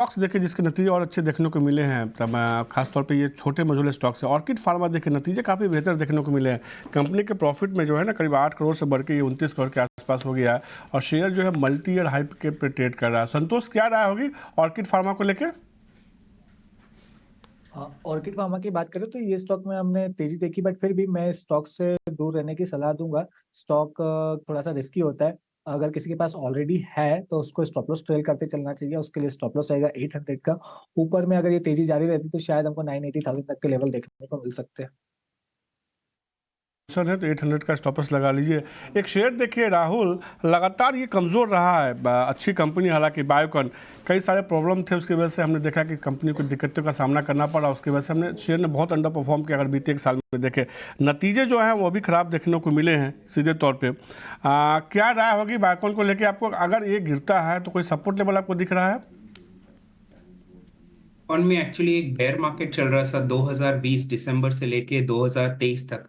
Stocks देखिए जिसके नतीजे और अच्छे देखने को मिले हैं, तब खासतौर पे ये छोटे मझोले स्टॉक्स है। ऑर्किड फार्मा देखिए नतीजे काफ़ी बेहतर देखने को मिले हैं। कंपनी के प्रॉफिट में जो है ना करीब 8 करोड़ से बढ़ के ये 29 करोड़ के आसपास हो गया है और शेयर जो है मल्टी ईयर हाई के पे ट्रेड कर रहा है। संतोष, क्या राय होगी ऑर्किड फार्मा को लेकर? ऑर्किड फार्मा की बात करें तो ये स्टॉक में हमने तेजी देखी, बट फिर भी मैं स्टॉक से दूर रहने की सलाह दूंगा। स्टॉक थोड़ा सा रिस्की होता है। अगर किसी के पास ऑलरेडी है तो उसको स्टॉप लॉस ट्रेल करते चलना चाहिए। उसके लिए स्टॉप लॉस रहेगा 800 का। ऊपर में अगर ये तेजी जारी रहती तो शायद हमको 980,000 तक के लेवल देखने को मिल सकते हैं। सर है तो 800 का स्टॉपस लगा लीजिए। एक शेयर देखिए राहुल, लगातार ये कमज़ोर रहा है। अच्छी कंपनी, हालांकि बायोकॉन, कई सारे प्रॉब्लम थे, उसकी वजह से हमने देखा कि कंपनी को दिक्कतों का सामना करना पड़ा। उसकी वजह से हमने शेयर ने बहुत अंडर परफॉर्म किया। अगर बीते एक साल में देखे नतीजे जो हैं वो भी खराब देखने को मिले हैं सीधे तौर पर। क्या राय होगी बायोकॉन को लेकर आपको? अगर ये गिरता है तो कोई सपोर्ट लेवल आपको दिख रहा है? और में एक्चुअली एक बेयर मार्केट चल रहा था 2020 दिसंबर से लेके 2023 तक।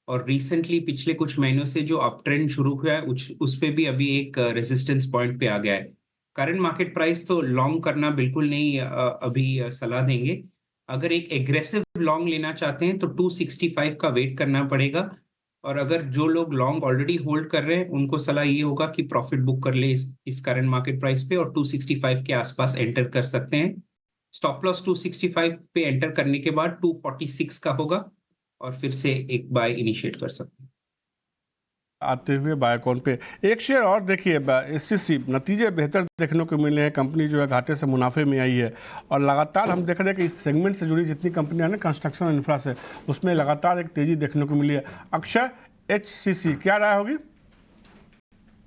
और रिसेंटली पिछले कुछ महीनों से जो अप ट्रेंड शुरू हुआ है उस पे भी अभी एक रेजिस्टेंस पॉइंट पे आ गया है। करंट मार्केट प्राइस तो लॉन्ग करना बिल्कुल नहीं अभी सलाह देंगे। अगर एक एग्रेसिव लॉन्ग लेना चाहते हैं तो 265 का वेट करना पड़ेगा। और अगर जो लोग लॉन्ग ऑलरेडी होल्ड कर रहे हैं उनको सलाह ये होगा कि प्रॉफिट बुक कर ले इस करंट मार्केट प्राइस पे और 265 के आसपास एंटर कर सकते हैं। स्टॉप लॉस 265 पे एंटर करने के बाद 246 का होगा और फिर से एक बाय इनिशिएट कर सकते हैं। आते हुए बायोकॉन पे एक शेयर और देखिए, एससीसी, नतीजे बेहतर देखने को मिले हैं। कंपनी जो है घाटे से मुनाफे में आई है और लगातार हम देख रहे हैं कि इस सेगमेंट से जुड़ी जितनी कंपनियां हैं ना, कंस्ट्रक्शन और इंफ्रा से, उसमें लगातार एक तेजी देखने को मिली है। अक्षय, एचसीसी, क्या राय होगी?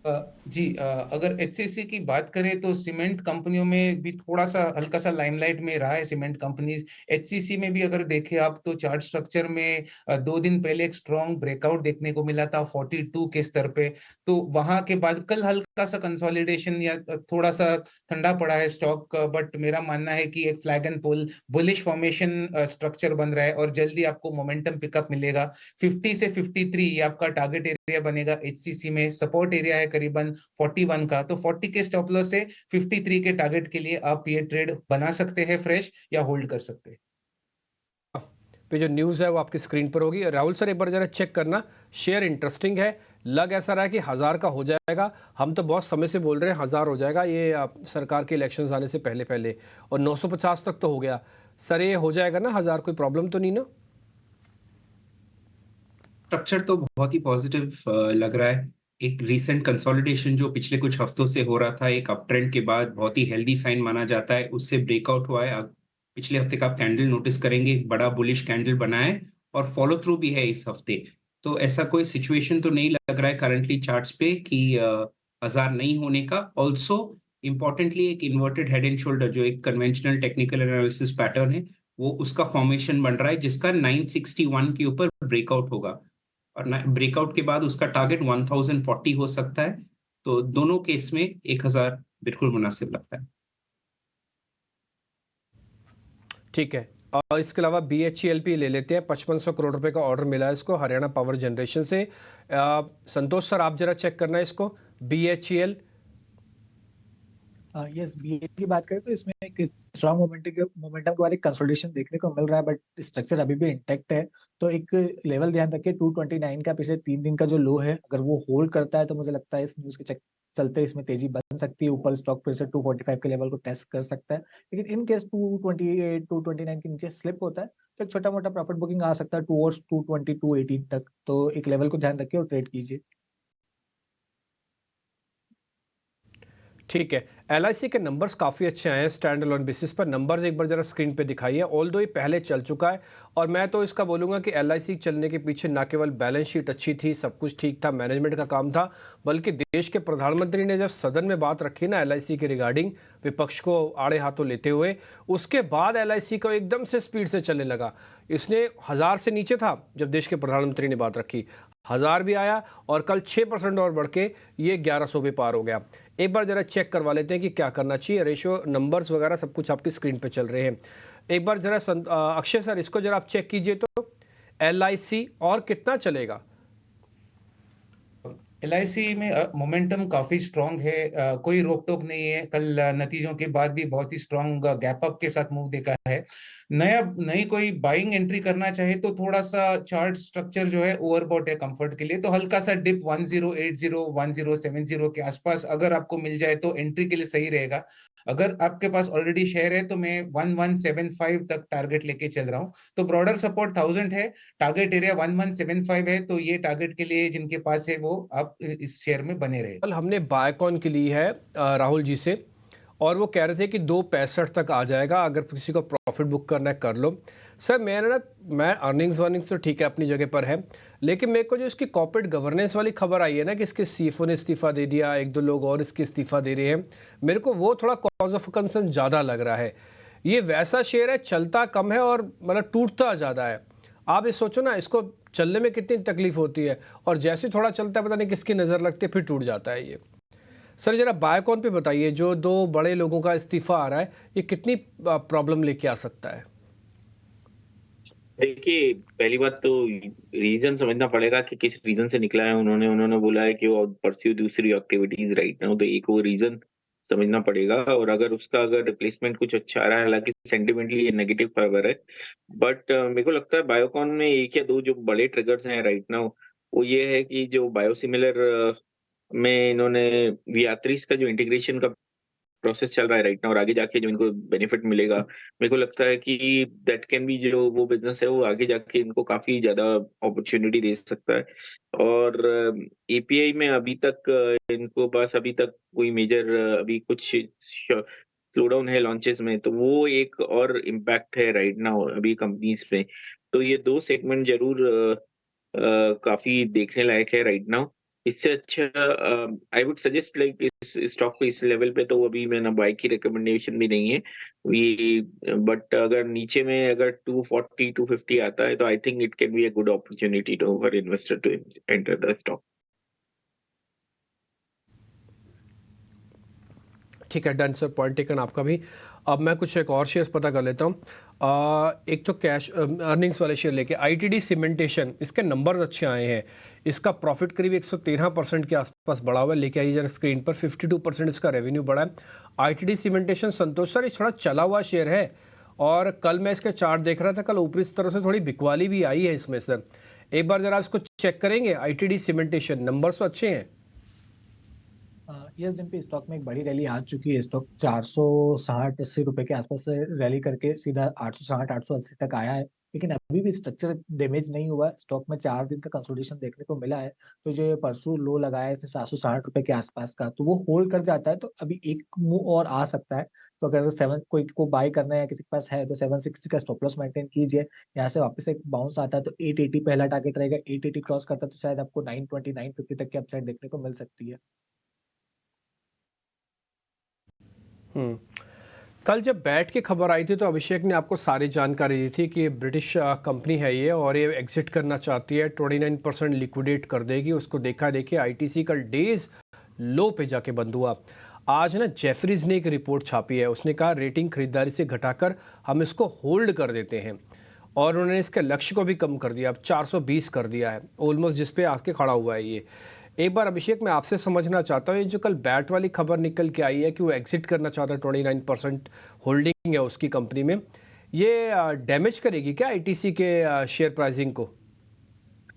जी, अगर एचसीसी की बात करें तो सीमेंट कंपनियों में भी थोड़ा सा हल्का सा लाइमलाइट में रहा है सीमेंट कंपनी। एचसीसी में भी अगर देखें आप तो चार्ट स्ट्रक्चर में 2 दिन पहले एक स्ट्रॉन्ग ब्रेकआउट देखने को मिला था 42 के स्तर पे। तो वहां के बाद कल हल्का सा कंसोलिडेशन या थोड़ा सा ठंडा पड़ा है स्टॉक, बट मेरा मानना है कि एक flag and pole bullish formation structure बन रहा है और जल्दी आपको मोमेंटम पिकअप मिलेगा। 50 से 53 ये आपका टारगेट एरिया बनेगा। एचसीसी में सपोर्ट एरिया है करीबन 41 का, तो 40 के स्टॉप लॉस से 53 के टारगेट के लिए आप ये ट्रेड बना सकते हैं फ्रेश या होल्ड कर सकते हैं। पे जो न्यूज़ है वो आपकी स्क्रीन पर होगी। राहुल सर, एक बार जरा चेक करना, शेयर इंटरेस्टिंग है, लग ऐसा रहा है कि 1000 का हो जाएगा। हम तो बहुत समय से बोल रहे हैं 1000 हो जाएगा, ये सरकार के इलेक्शंस आने से पहले पहले, और 950 तक तो हो गया। सर ये हो जाएगा ना 1000? कोई प्रॉब्लम तो नहीं ना? स्ट्रक्चर तो बहुत ही पॉजिटिव लग रहा है। एक रीसेंट कंसोलिडेशन जो पिछले कुछ हफ्तों से हो रहा था एक अप ट्रेंड के बाद बहुत ही हेल्दी साइन माना जाता है, उससे ब्रेकआउट हुआ है। अब पिछले हफ्ते का आप कैंडल नोटिस करेंगे, एक बड़ा बुलिश कैंडल बना है और फॉलो थ्रू भी है इस हफ्ते। तो ऐसा कोई सिचुएशन तो नहीं लग रहा है करंटली चार्ट्स पे कि 1000 नहीं होने का। ऑल्सो इम्पोर्टेंटली एक इन्वर्टेड हेड एंड शोल्डर जो एक कन्वेंशनल टेक्निकल एनालिसिस पैटर्न है, वो उसका फॉर्मेशन बन रहा है जिसका 961 के ऊपर ब्रेकआउट होगा और ब्रेकआउट के बाद उसका टारगेट 1040 हो सकता है। तो दोनों केस में 1000 बिल्कुल मुनासिब लगता है। ठीक है। और इसके अलावा BHEL ले लेते हैं। 5500 करोड़ रुपए का ऑर्डर मिला है इसको हरियाणा पावर जनरेशन से। संतोष सर, आप जरा चेक करना है इसको, BHEL। यस, बीए की बात करें तो इसमें एक स्ट्रॉन्ग मोमेंटम के बाद एक कंसोलिडेशन देखने को मिल रहा है, बट स्ट्रक्चर अभी भी इंटैक्ट है। तो एक लेवल ध्यान रखिए 229 का, पिछले 3 दिन का जो लो है, अगर वो होल्ड करता है तो मुझे लगता है इस न्यूज के चलते इसमें तेजी बन सकती है। ऊपर स्टॉक फिर से 245 के लेवल को टेस्ट कर सकता है। लेकिन इन केस 228 229 के नीचे स्लिप होता है तो एक छोटा मोटा प्रॉफिट बुकिंग आ सकता है टूवर्ड्स 220 218 तक। तो एक लेवल को ध्यान रखिए और ट्रेड कीजिए। ठीक है। LIC के नंबर्स काफ़ी अच्छे आए हैं स्टैंड अलोन बेसिस पर। नंबर्स एक बार जरा स्क्रीन पे दिखाइए। ऑल दो ये पहले चल चुका है और मैं तो इसका बोलूँगा कि LIC चलने के पीछे ना केवल बैलेंस शीट अच्छी थी, सब कुछ ठीक था, मैनेजमेंट का काम था, बल्कि देश के प्रधानमंत्री ने जब सदन में बात रखी ना LIC के रिगार्डिंग, विपक्ष को आड़े हाथों लेते हुए, उसके बाद LIC को एकदम से स्पीड से चलने लगा। इसने 1000 से नीचे था जब देश के प्रधानमंत्री ने बात रखी, 1000 भी आया और कल 6% और बढ़ के ये 1100 पे पार हो गया। एक बार जरा चेक करवा लेते हैं कि क्या करना चाहिए। रेशियो, नंबर्स वगैरह सब कुछ आपकी स्क्रीन पे चल रहे हैं। एक बार जरा अक्षय सर, इसको जरा आप चेक कीजिए तो LIC और कितना चलेगा? LIC में मोमेंटम काफी स्ट्रांग है, कोई रोक टोक नहीं है। कल नतीजों के बाद भी बहुत ही स्ट्रांग गैप अप के साथ मूव देखा है। नई कोई बाइंग एंट्री करना चाहे तो थोड़ा सा चार्ट स्ट्रक्चर जो है ओवरबॉट है कंफर्ट के लिए, तो हल्का सा डिप 1080 1070 के आसपास अगर आपको मिल जाए तो एंट्री के लिए सही रहेगा। अगर आपके पास ऑलरेडी शेयर है तो मैं 1175 तक टारगेट लेके चल रहा हूँ। तो ब्रॉडर सपोर्ट 1000 है, टारगेट एरिया 1175 है, तो ये टारगेट के लिए जिनके पास है वो आप इस शेयर में बने रहे। कल हमने बायकॉन की ली है राहुल जी से, और वो कह रहे थे कि 2.65 तक आ जाएगा, अगर किसी को प्रॉफिट बुक करना है कर लो। सर मैं अर्निंग्स वर्निंग्स तो ठीक है अपनी जगह पर है, लेकिन मेरे को जो इसकी कॉर्पोरेट गवर्नेंस वाली खबर आई है ना कि इसके सीएफओ ने इस्तीफा दे दिया, एक दो लोग और इसके इस्तीफा दे रहे हैं, मेरे को वो थोड़ा कॉज ऑफ कंसर्न ज़्यादा लग रहा है। ये वैसा शेयर है चलता कम है और मतलब टूटता ज़्यादा है। आप ये सोचो ना, इसको चलने में कितनी तकलीफ होती है, और जैसे थोड़ा चलता है पता नहीं किसकी नज़र लगती है फिर टूट जाता है ये। सर जरा बायकॉन पे बताइए, जो दो बड़े लोगों का इस्तीफा आ रहा है, ये कितनी प्रॉब्लम लेके आ सकता है? देखिए, पहली बात तो रीजन समझना पड़ेगा कि किस रीजन से निकला है। उन्होंने बोला है कि वो परस्यू दूसरी एक्टिविटीज राइट नाउ, तो एक वो रीजन समझना पड़ेगा। और अगर रिप्लेसमेंट कुछ अच्छा आ रहा है, हालांकि सेंटिमेंटली ये नेगेटिव खबर है, बट मेरे को लगता है बायोकॉन में एक या दो जो बड़े ट्रिगर्स हैं राइट नाउ, वो ये है कि जो बायोसिमिलर में इन्होंने वियात्रिस का जो इंटीग्रेशन का प्रोसेस चल रहा है राइट नाउ, और आगे जाके जो इनको बेनिफिट मिलेगा, मेरे को लगता है कि दैट कैन बी, जो वो बिजनेस है वो आगे जाके इनको काफी ज्यादा अपॉर्चुनिटी दे सकता है। और एपीआई में अभी तक इनको पास अभी तक कोई मेजर अभी कुछ स्लो डाउन है लॉन्चेस में, तो वो एक और इम्पैक्ट है राइट नाउ अभी कंपनीज पे। तो ये दो सेगमेंट जरूर काफी देखने लायक है राइट नाउ। इससे अच्छा आई वुड सजेस्ट लाइक इस स्टॉक को इस लेवल पे तो अभी मैंने बाय की रिकमेंडेशन भी नहीं है वी, बट अगर नीचे में अगर 240 250 आता है तो I think it can be a good opportunity to for investor to enter the stock. ठीक है, डन सर, पॉइंट टेकन आपका भी। अब मैं कुछ एक और शेयर्स पता कर लेता हूँ। एक तो कैश अर्निंग्स वाले शेयर लेके आईटीडी सीमेंटेशन, इसके नंबर्स अच्छे आए हैं, इसका प्रॉफिट करीब 113% के आसपास बढ़ा हुआ है। लेके आइए जरा स्क्रीन पर, 52% इसका रेवेन्यू बढ़ा है। आईटीडी सीमेंटेशन, संतोष सर, ये थोड़ा चला हुआ शेयर है, और कल मैं इसके चार्ट देख रहा था, कल ऊपरी स्तर से थोड़ी बिकवाली भी आई है इसमें। सर एक बार जरा इसको चेक करेंगे, आईटीडी सीमेंटेशन नंबर्स तो अच्छे हैं। यस जिन पे स्टॉक में एक बड़ी रैली आ चुकी है, स्टॉक 460-80 रुपए के आसपास से रैली करके सीधा 860-880 तक आया है, लेकिन अभी भी स्ट्रक्चर डैमेज नहीं हुआ है। स्टॉक में 4 दिन का कंसोलिडेशन देखने को मिला है। तो जो ये परसों लो लगाया है इसने 760 रुपए के आसपास का, तो वो होल्ड कर जाता है तो अभी एक मूव और आ सकता है। तो अगर कोई को बाय करना है, किसी के पास है, तो 760 का स्टॉप लॉस मेंटेन कीजिए। यहाँ से वापस एक बाउंस आता है तो 880 पहला टारगेट रहेगा। 880 क्रॉस करता है तो शायद आपको 920 950 तक की अपसाइड देखने को मिल सकती है। कल जब बैट की खबर आई थी तो अभिषेक ने आपको सारी जानकारी दी थी कि ब्रिटिश कंपनी है ये, और ये एग्जिट करना चाहती है, 29% लिक्विडेट कर देगी उसको। देखिए आईटीसी कल डेज लो पे जाके बंद हुआ। आज ना जेफरीज ने एक रिपोर्ट छापी है, उसने कहा रेटिंग खरीदारी से घटाकर हम इसको होल्ड कर देते हैं, और उन्होंने इसके लक्ष्य को भी कम कर दिया, अब 420 कर दिया है ऑलमोस्ट, जिस पे आके खड़ा हुआ है ये। एक बार अभिषेक मैं आपसे समझना चाहता हूँ, ये जो कल बैट वाली खबर निकल के आई है कि वो एग्जिट करना चाहता है, 29% होल्डिंग है उसकी कंपनी में, ये डैमेज करेगी क्या आईटीसी के शेयर प्राइसिंग को?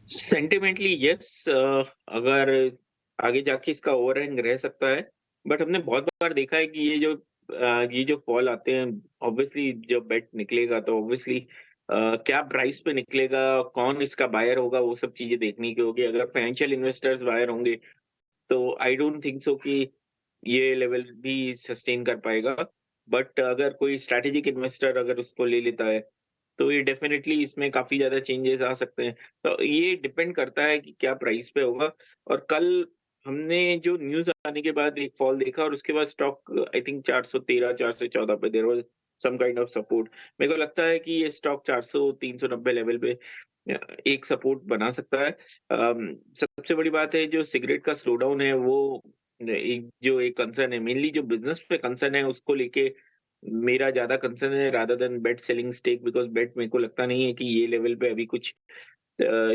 सेंटिमेंटली यस, अगर आगे जाके इसका ओवरहैंग रह सकता है, बट हमने बहुत बार देखा है कि ये जो फॉल आते हैं, ऑब्वियसली जब बेट निकलेगा तो ऑब्वियसली क्या प्राइस पे निकलेगा, कौन इसका बायर होगा, वो सब चीजें देखने की होगी। अगर फाइनेंशियल इन्वेस्टर्स बायर होंगे तो आई डोंट थिंक सो कि ये लेवल भी सस्टेन कर पाएगा। बट अगर कोई स्ट्रैटेजिक इन्वेस्टर अगर उसको ले लेता है तो ये डेफिनेटली इसमें काफी ज्यादा चेंजेस आ सकते हैं। तो ये डिपेंड करता है कि क्या प्राइस पे होगा। और कल हमने जो न्यूज आने के बाद एक फॉल देखा, और उसके बाद स्टॉक आई थिंक 413 414 पे there was some kind of support. मेरे को लगता है कि ये स्टॉक 400 390 लेवल पे एक सपोर्ट बना सकता है। सबसे बड़ी बात है, जो सिगरेट का स्लो डाउन है वो एक कंसर्न है, मेनली जो बिजनेस पे कंसर्न है उसको लेके मेरा ज्यादा कंसर्न है rather than bet selling stake, because bet मेरे को लगता नहीं है कि ये लेवल पे अभी कुछ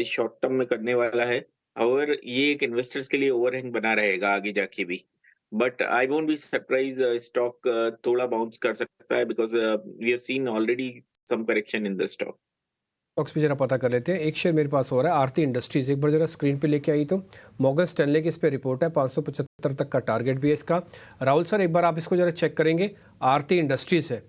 शॉर्ट टर्म में करने वाला है। और ये एक इन्वेस्टर्स के लिए ओवरहैंग बना रहेगा आगे जाके भी। But I won't be surprise stock थोड़ा बाउंस कर सकता है because we have seen already some correction in the stock. Stocks भी जरा पता कर लेते हैं। एक शेयर मेरे पास हो रहा है आरती इंडस्ट्रीज, एक बार जरा स्क्रीन पे लेके आई तो मॉर्गन स्टैनले की इस पे रिपोर्ट है, 575 तक का टारगेट भी है इसका। राहुल सर एक बार आप इसको जरा चेक करेंगे, आरती इंडस्ट्रीज है।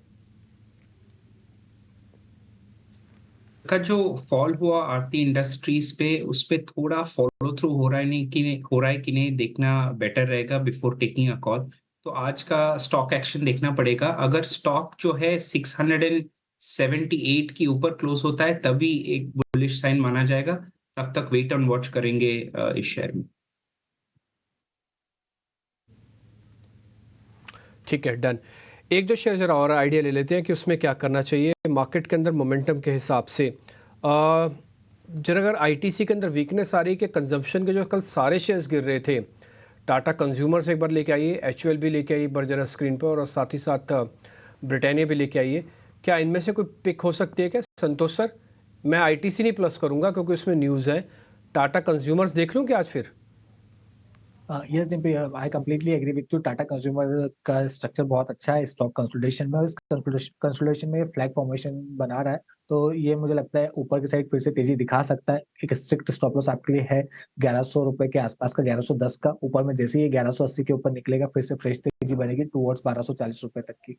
का जो फॉल हुआ आरती इंडस्ट्रीज पे, उस पे थोड़ा फॉलो थ्रू हो रहा है नहीं कि हो रहा है कि नहीं देखना बेटर रहेगा बिफोर टेकिंग अ कॉल। तो आज का स्टॉक एक्शन देखना पड़ेगा। अगर स्टॉक जो है 678 के ऊपर क्लोज होता है तभी एक बुलिश साइन माना जाएगा। तब तक वेट ऑन वॉच करेंगे इस शेयर में। ठीक है, डन। एक दो शेयर जरा और आइडिया ले लेते हैं कि उसमें क्या करना चाहिए मार्केट के अंदर मोमेंटम के हिसाब से। जरा अगर आईटीसी के अंदर वीकनेस आ रही है कि कंजम्पशन के जो कल सारे शेयर्स गिर रहे थे, टाटा कंज्यूमर्स एक बार लेके आइए, एचयूएल भी लेके आइए एक बार जरा स्क्रीन पर, और साथ ही साथ ब्रिटानिया भी लेके आइए। क्या इनमें से कोई पिक हो सकती है क्या संतोष सर? मैं आईटीसी नहीं प्लस करूँगा क्योंकि उसमें न्यूज़ है। टाटा कंज्यूमर्स देख लूँ क्या आज फिर? Yes Dimpy, I completely agree with you. Tata consumer का स्ट्रक्चर बहुत अच्छा है स्टॉक कंसोलिडेशन में, और इस कंसोलिडेशन में फ्लैग फॉर्मेशन बना रहा है, तो ये मुझे लगता है ऊपर की साइड फिर से तेजी दिखा सकता है। एक स्ट्रिक्ट स्टॉप लॉस आपके लिए है 1100 रुपए के आसपास का, 1110 का। ऊपर में जैसे ही 1180 के ऊपर निकलेगा फिर से फ्रेश तेजी बनेगी टूवर्ड्स 1240 रुपए तक की।